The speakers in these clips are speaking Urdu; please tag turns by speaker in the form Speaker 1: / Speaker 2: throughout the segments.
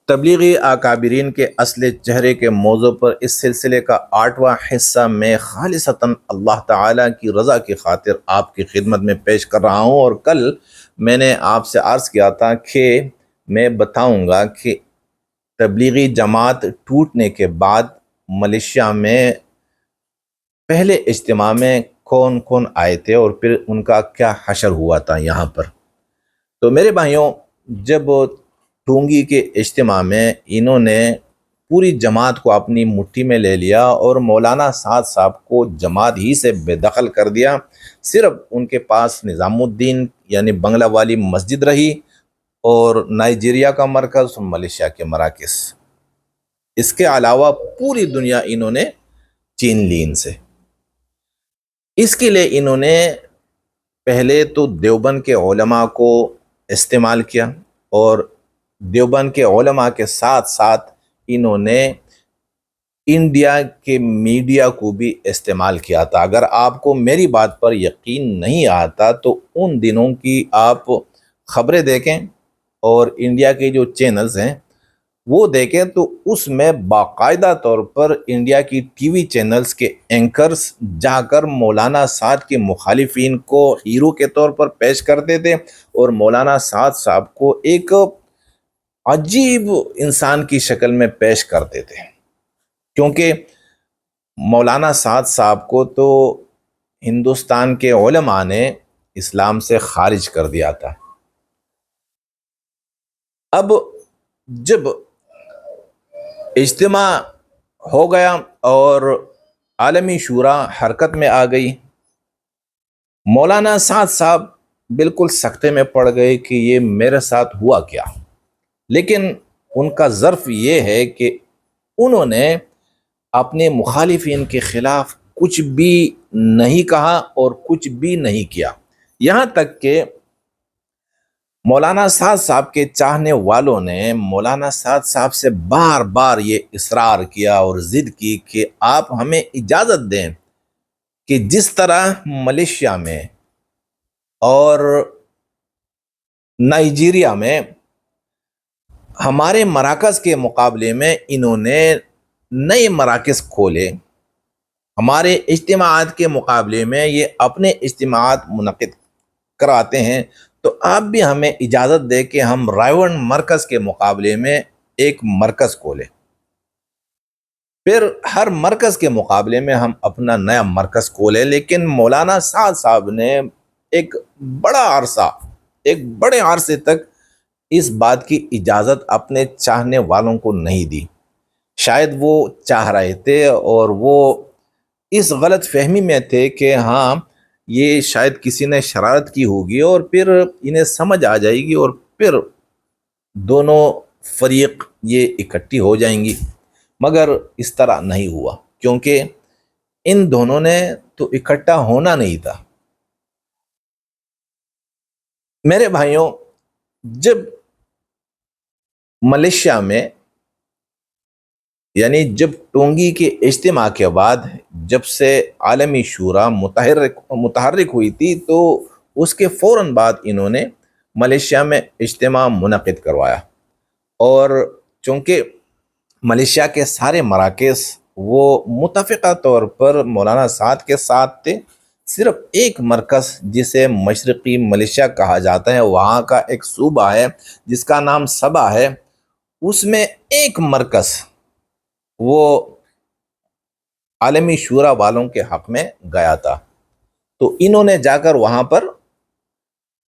Speaker 1: تبلیغی اکابرین کے اصل چہرے کے موضوع پر اس سلسلے کا 8واں حصہ میں خالصتاً اللہ تعالیٰ کی رضا کی خاطر آپ کی خدمت میں پیش کر رہا ہوں۔ اور کل میں نے آپ سے عرض کیا تھا کہ میں بتاؤں گا کہ تبلیغی جماعت ٹوٹنے کے بعد ملیشیا میں پہلے اجتماع میں کون کون آئے تھے اور پھر ان کا کیا حشر ہوا تھا یہاں پر۔ تو میرے بھائیوں، جب ٹونگی کے اجتماع میں انہوں نے پوری جماعت کو اپنی مٹھی میں لے لیا اور مولانا سعد صاحب کو جماعت ہی سے بے دخل کر دیا، صرف ان کے پاس نظام الدین یعنی بنگلہ والی مسجد رہی اور نائجیریا کا مرکز اور ملیشیا کے مراکز، اس کے علاوہ پوری دنیا انہوں نے چین لی ان سے۔ اس کے لیے انہوں نے پہلے تو دیوبند کے علماء کو استعمال کیا اور دیوبند کے علماء کے ساتھ ساتھ انہوں نے انڈیا کے میڈیا کو بھی استعمال کیا تھا۔ اگر آپ کو میری بات پر یقین نہیں آتا تو ان دنوں کی آپ خبریں دیکھیں اور انڈیا کے جو چینلز ہیں وہ دیکھیں، تو اس میں باقاعدہ طور پر انڈیا کی ٹی وی چینلز کے اینکرز جا کر مولانا سعد کے مخالفین کو ہیرو کے طور پر پیش کرتے تھے اور مولانا سعد صاحب کو ایک عجیب انسان کی شکل میں پیش کرتے تھے، کیونکہ مولانا سعد صاحب کو تو ہندوستان کے علماء نے اسلام سے خارج کر دیا تھا۔ اب جب اجتماع ہو گیا اور عالمی شورا حرکت میں آ گئی، مولانا سعد صاحب بالکل سکتے میں پڑ گئے کہ یہ میرے ساتھ ہوا کیا۔ لیکن ان کا ظرف یہ ہے کہ انہوں نے اپنے مخالفین کے خلاف کچھ بھی نہیں کہا اور کچھ بھی نہیں کیا، یہاں تک کہ مولانا سعد صاحب کے چاہنے والوں نے مولانا سعد صاحب سے بار بار یہ اصرار کیا اور ضد کی کہ آپ ہمیں اجازت دیں کہ جس طرح ملیشیا میں اور نائجیریا میں ہمارے مراکز کے مقابلے میں انہوں نے نئے مراکز کھولے، ہمارے اجتماعات کے مقابلے میں یہ اپنے اجتماعات منعقد کراتے ہیں، تو آپ بھی ہمیں اجازت دے کہ ہم رائیون مرکز کے مقابلے میں ایک مرکز کھولیں، پھر ہر مرکز کے مقابلے میں ہم اپنا نیا مرکز کھولیں۔ لیکن مولانا سعد صاحب نے ایک بڑے عرصے تک اس بات کی اجازت اپنے چاہنے والوں کو نہیں دی۔ شاید وہ چاہ رہے تھے اور وہ اس غلط فہمی میں تھے کہ ہاں یہ شاید کسی نے شرارت کی ہوگی اور پھر انہیں سمجھ آ جائے گی اور پھر دونوں فریق یہ اکٹھی ہو جائیں گی، مگر اس طرح نہیں ہوا، کیونکہ ان دونوں نے تو اکٹھا ہونا نہیں تھا۔ میرے بھائیوں، جب ملیشیا میں یعنی جب ٹونگی کے اجتماع کے بعد جب سے عالمی شورا متحرک ہوئی تھی، تو اس کے فوراً بعد انہوں نے ملیشیا میں اجتماع منعقد کروایا، اور چونکہ ملیشیا کے سارے مراکز وہ متفقہ طور پر مولانا سعد کے ساتھ تھے، صرف ایک مرکز جسے مشرقی ملیشیا کہا جاتا ہے، وہاں کا ایک صوبہ ہے جس کا نام صبا ہے، اس میں ایک مرکز وہ عالمی شورا والوں کے حق میں گیا تھا، تو انہوں نے جا کر وہاں پر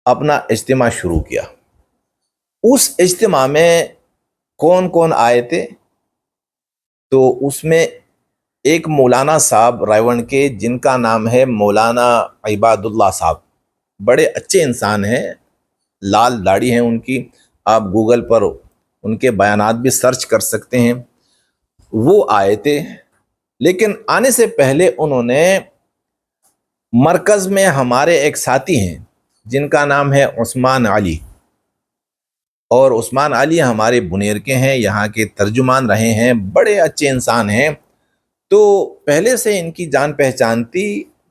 Speaker 1: اپنا اجتماع شروع کیا۔ اس اجتماع میں کون کون آئے تھے؟ تو اس میں ایک مولانا صاحب رائیون کے، جن کا نام ہے مولانا عباد اللہ صاحب، بڑے اچھے انسان ہیں، لال داڑھی ہیں ان کی، آپ گوگل پر ان کے بیانات بھی سرچ کر سکتے ہیں، وہ آئے تھے۔ لیکن آنے سے پہلے انہوں نے مرکز میں ہمارے ایک ساتھی ہیں جن کا نام ہے عثمان علی، اور عثمان علی ہمارے بنیر کے ہیں، یہاں کے ترجمان رہے ہیں، بڑے اچھے انسان ہیں، تو پہلے سے ان کی جان پہچان تھی۔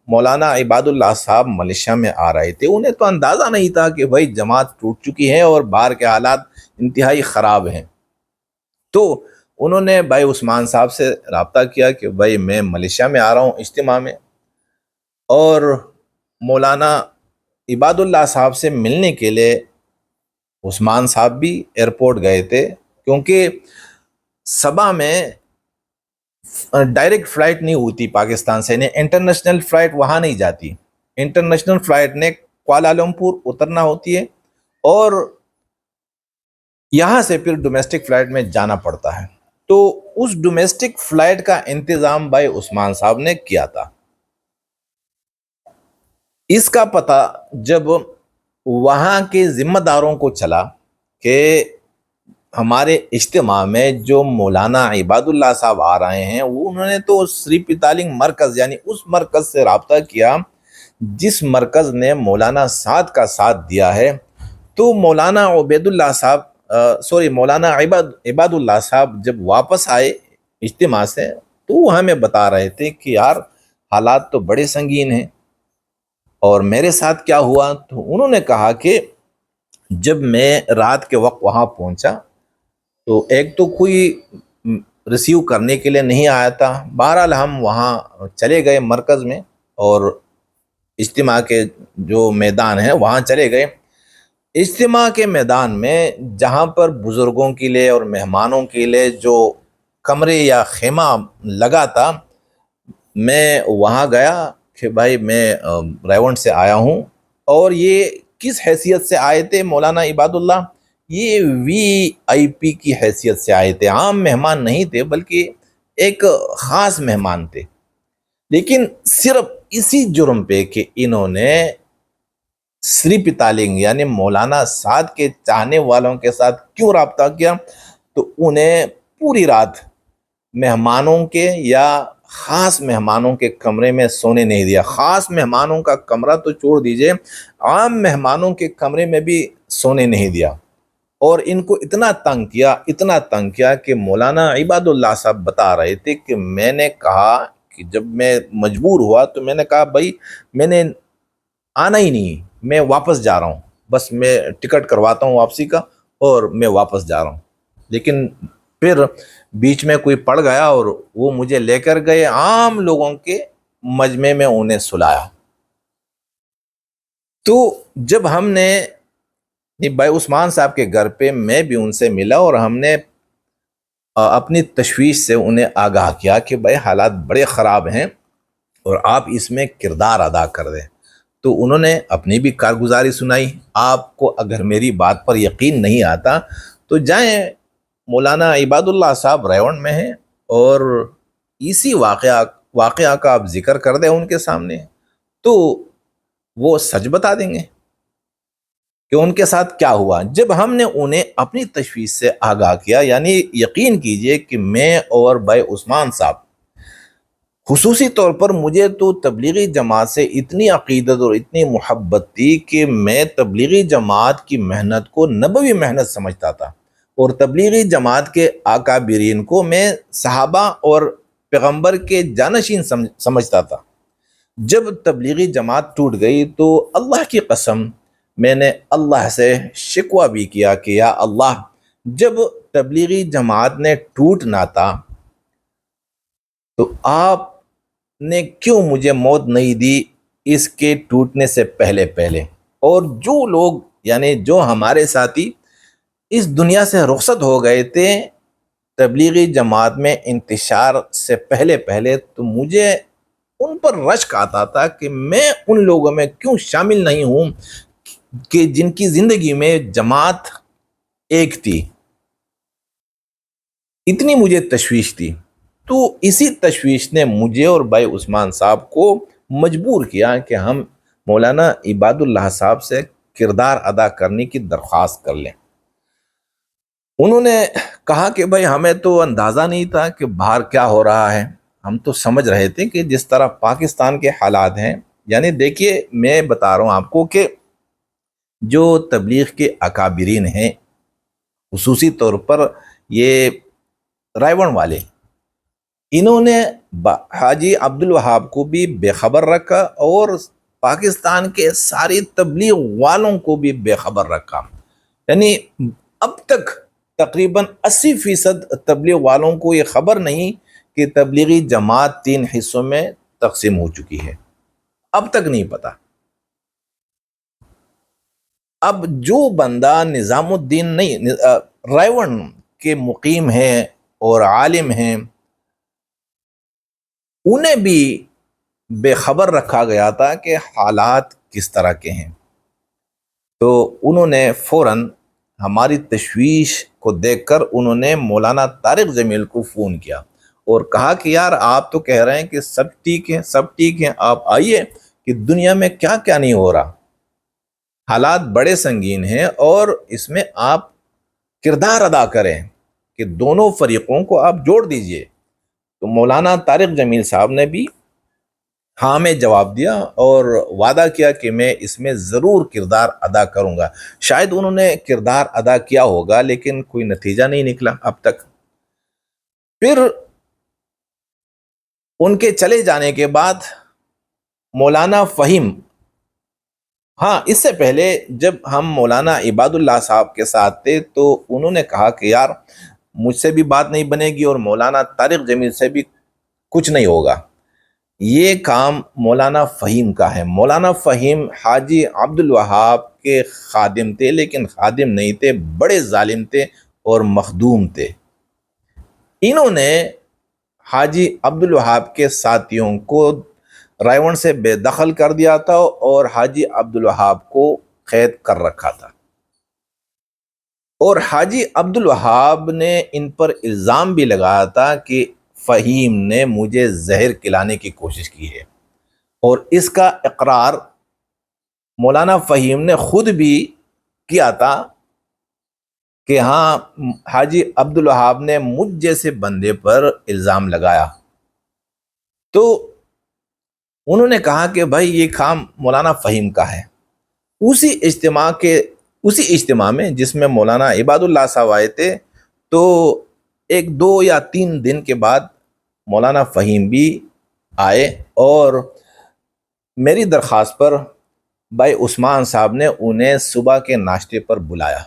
Speaker 1: مولانا عباد اللہ صاحب ملیشیا میں آ رہے تھے، انہیں تو اندازہ نہیں تھا کہ بھائی جماعت ٹوٹ چکی ہے اور باہر کے حالات انتہائی خراب ہیں، تو انہوں نے بھائی عثمان صاحب سے رابطہ کیا کہ بھائی میں ملیشیا میں آ رہا ہوں اجتماع میں، اور مولانا عباد اللہ صاحب سے ملنے کے لیے عثمان صاحب بھی ایئرپورٹ گئے تھے، کیونکہ صبا میں ڈائریکٹ فلائٹ نہیں ہوتی پاکستان سے، یعنی انٹرنیشنل فلائٹ وہاں نہیں جاتی، انٹرنیشنل فلائٹ نے کوالالمپور اترنا ہوتی ہے اور یہاں سے پھر ڈومیسٹک فلائٹ میں جانا پڑتا ہے۔ تو اس ڈومیسٹک فلائٹ کا انتظام بھائی عثمان صاحب نے کیا تھا۔ اس کا پتہ جب وہاں کے ذمہ داروں کو چلا کہ ہمارے اجتماع میں جو مولانا عباد اللہ صاحب آ رہے ہیں، وہ انہوں نے تو سری پتالنگ مرکز یعنی اس مرکز سے رابطہ کیا جس مرکز نے مولانا سعد کا ساتھ دیا ہے۔ تو مولانا عبید اللہ صاحب مولانا عباد اللہ صاحب جب واپس آئے اجتماع سے تو وہ ہمیں بتا رہے تھے کہ یار حالات تو بڑے سنگین ہیں، اور میرے ساتھ کیا ہوا؟ تو انہوں نے کہا کہ جب میں رات کے وقت وہاں پہنچا تو ایک تو کوئی ریسیو کرنے کے لیے نہیں آیا تھا، بہرحال ہم وہاں چلے گئے مرکز میں اور اجتماع کے جو میدان ہے وہاں چلے گئے۔ اجتماع کے میدان میں جہاں پر بزرگوں کے لیے اور مہمانوں کے لیے جو کمرے یا خیمہ لگا تھا، میں وہاں گیا کہ بھائی میں ریونڈ سے آیا ہوں، اور یہ کس حیثیت سے آئے تھے مولانا عباد اللہ؟ یہ وی آئی پی کی حیثیت سے آئے تھے، عام مہمان نہیں تھے بلکہ ایک خاص مہمان تھے، لیکن صرف اسی جرم پہ کہ انہوں نے سری پتالنگ یعنی مولانا سعد کے چاہنے والوں کے ساتھ کیوں رابطہ کیا، تو انہیں پوری رات مہمانوں کے یا خاص مہمانوں کے کمرے میں سونے نہیں دیا۔ خاص مہمانوں کا کمرہ تو چھوڑ دیجئے، عام مہمانوں کے کمرے میں بھی سونے نہیں دیا، اور ان کو اتنا تنگ کیا کہ مولانا عباد اللہ صاحب بتا رہے تھے کہ میں نے کہا کہ جب میں مجبور ہوا تو میں نے کہا بھائی میں نے آنا ہی نہیں، میں واپس جا رہا ہوں، بس میں ٹکٹ کرواتا ہوں واپسی کا اور میں واپس جا رہا ہوں۔ لیکن پھر بیچ میں کوئی پڑ گیا اور وہ مجھے لے کر گئے عام لوگوں کے مجمع میں، انہیں سلایا۔ تو جب ہم نے بھائی عثمان صاحب کے گھر پہ میں بھی ان سے ملا اور ہم نے اپنی تشویش سے انہیں آگاہ کیا کہ بھائی حالات بڑے خراب ہیں اور آپ اس میں کردار ادا کر دیں، تو انہوں نے اپنی بھی کارگزاری سنائی۔ آپ کو اگر میری بات پر یقین نہیں آتا تو جائیں، مولانا عباد اللہ صاحب ریونڈ میں ہیں اور اسی واقعہ کا آپ ذکر کر دیں ان کے سامنے تو وہ سچ بتا دیں گے کہ ان کے ساتھ کیا ہوا۔ جب ہم نے انہیں اپنی تشویش سے آگاہ کیا، یعنی یقین کیجئے کہ میں اور بھائی عثمان صاحب، خصوصی طور پر مجھے تو تبلیغی جماعت سے اتنی عقیدت اور اتنی محبت تھی کہ میں تبلیغی جماعت کی محنت کو نبوی محنت سمجھتا تھا، اور تبلیغی جماعت کے اکابرین کو میں صحابہ اور پیغمبر کے جانشین سمجھتا تھا۔ جب تبلیغی جماعت ٹوٹ گئی تو اللہ کی قسم میں نے اللہ سے شکوہ بھی کیا کہ یا اللہ، جب تبلیغی جماعت نے ٹوٹنا تھا تو آپ نے کیوں مجھے موت نہیں دی اس کے ٹوٹنے سے پہلے، اور جو لوگ یعنی جو ہمارے ساتھی اس دنیا سے رخصت ہو گئے تھے تبلیغی جماعت میں انتشار سے پہلے، تو مجھے ان پر رشک آتا تھا کہ میں ان لوگوں میں کیوں شامل نہیں ہوں کہ جن کی زندگی میں جماعت ایک تھی۔ اتنی مجھے تشویش تھی، تو اسی تشویش نے مجھے اور بھائی عثمان صاحب کو مجبور کیا کہ ہم مولانا عباد اللہ صاحب سے کردار ادا کرنے کی درخواست کر لیں۔ انہوں نے کہا کہ بھائی ہمیں تو اندازہ نہیں تھا کہ باہر کیا ہو رہا ہے، ہم تو سمجھ رہے تھے کہ جس طرح پاکستان کے حالات ہیں، یعنی دیکھیے میں بتا رہا ہوں آپ کو کہ جو تبلیغ کے اکابرین ہیں، خصوصی طور پر یہ رائیونڈ والے، انہوں نے حاجی عبد الوہاب کو بھی بے خبر رکھا اور پاکستان کے ساری تبلیغ والوں کو بھی بے خبر رکھا۔ یعنی اب تک تقریباً 80% تبلیغ والوں کو یہ خبر نہیں کہ تبلیغی جماعت 3 حصوں میں تقسیم ہو چکی ہے، اب تک نہیں پتا۔ اب جو بندہ نظام الدین نہیں رائیون کے مقیم ہیں اور عالم ہیں، انہیں بھی بے خبر رکھا گیا تھا کہ حالات کس طرح کے ہیں، تو انہوں نے فوراً ہماری تشویش کو دیکھ کر انہوں نے مولانا طارق جمیل کو فون کیا اور کہا کہ یار آپ تو کہہ رہے ہیں کہ سب ٹھیک ہے، سب ٹھیک ہے، آپ آئیے کہ دنیا میں کیا کیا نہیں ہو رہا، حالات بڑے سنگین ہیں، اور اس میں آپ کردار ادا کریں کہ دونوں فریقوں کو آپ جوڑ دیجئے۔ تو مولانا طارق جمیل صاحب نے بھی ہاں میں جواب دیا اور وعدہ کیا کہ میں اس میں ضرور کردار ادا کروں گا۔ شاید انہوں نے کردار ادا کیا ہوگا لیکن کوئی نتیجہ نہیں نکلا اب تک۔ پھر ان کے چلے جانے کے بعد مولانا فہیم، ہاں اس سے پہلے جب ہم مولانا عباد اللہ صاحب کے ساتھ تھے تو انہوں نے کہا کہ یار مجھ سے بھی بات نہیں بنے گی اور مولانا طارق جمیل سے بھی کچھ نہیں ہوگا، یہ کام مولانا فہیم کا ہے۔ مولانا فہیم حاجی عبد الوہاب کے خادم تھے، لیکن خادم نہیں تھے، بڑے ظالم تھے اور مخدوم تھے۔ انہوں نے حاجی عبد الوہاب کے ساتھیوں کو رائیون سے بے دخل کر دیا تھا اور حاجی عبد الوہاب کو قید کر رکھا تھا، اور حاجی عبد الوہاب نے ان پر الزام بھی لگایا تھا کہ فہیم نے مجھے زہر کھلانے کی کوشش کی ہے، اور اس کا اقرار مولانا فہیم نے خود بھی کیا تھا کہ ہاں حاجی عبد الوہاب نے مجھ جیسے بندے پر الزام لگایا۔ تو انہوں نے کہا کہ بھائی یہ کام مولانا فہیم کا ہے۔ اسی اجتماع میں جس میں مولانا عباد اللہ صاحب آئے تھے، تو 1-2 یا 3 دن کے بعد مولانا فہیم بھی آئے اور میری درخواست پر بھائی عثمان صاحب نے انہیں صبح کے ناشتے پر بلایا۔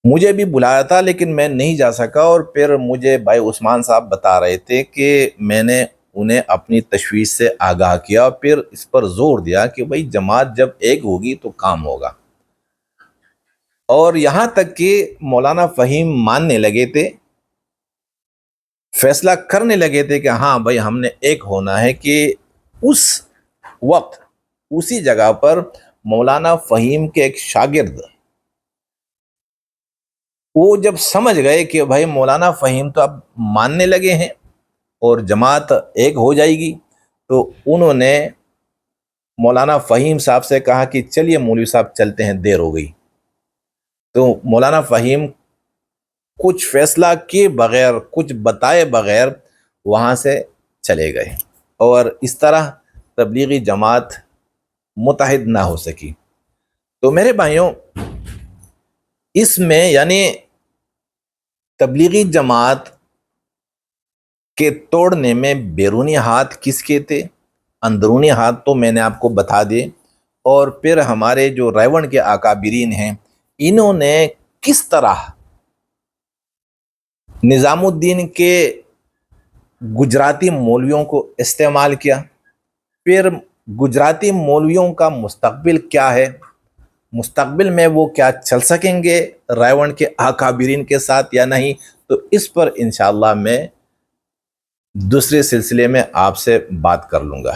Speaker 1: مجھے بھی بلایا تھا لیکن میں نہیں جا سکا، اور پھر مجھے بھائی عثمان صاحب بتا رہے تھے کہ میں نے انہیں اپنی تشویش سے آگاہ کیا اور پھر اس پر زور دیا کہ بھائی جماعت جب ایک ہوگی تو کام ہوگا، اور یہاں تک کہ مولانا فہیم ماننے لگے تھے، فیصلہ کرنے لگے تھے کہ ہاں بھائی ہم نے ایک ہونا ہے، کہ اس وقت اسی جگہ پر مولانا فہیم کے ایک شاگرد وہ جب سمجھ گئے کہ بھائی مولانا فہیم تو اب ماننے لگے ہیں اور جماعت ایک ہو جائے گی، تو انہوں نے مولانا فہیم صاحب سے کہا کہ چلیے مولوی صاحب چلتے ہیں، دیر ہو گئی۔ تو مولانا فہیم کچھ فیصلہ کیے بغیر، کچھ بتائے بغیر وہاں سے چلے گئے، اور اس طرح تبلیغی جماعت متحد نہ ہو سکی۔ تو میرے بھائیوں، اس میں یعنی تبلیغی جماعت کے توڑنے میں بیرونی ہاتھ کس کے تھے، اندرونی ہاتھ تو میں نے آپ کو بتا دیے، اور پھر ہمارے جو رائیون کے اکابرین ہیں انہوں نے کس طرح نظام الدین کے گجراتی مولویوں کو استعمال کیا، پھر گجراتی مولویوں کا مستقبل کیا ہے، مستقبل میں وہ کیا چل سکیں گے رائیون کے اکابرین کے ساتھ یا نہیں، تو اس پر انشاءاللہ میں دوسرے سلسلے میں آپ سے بات کر لوں گا۔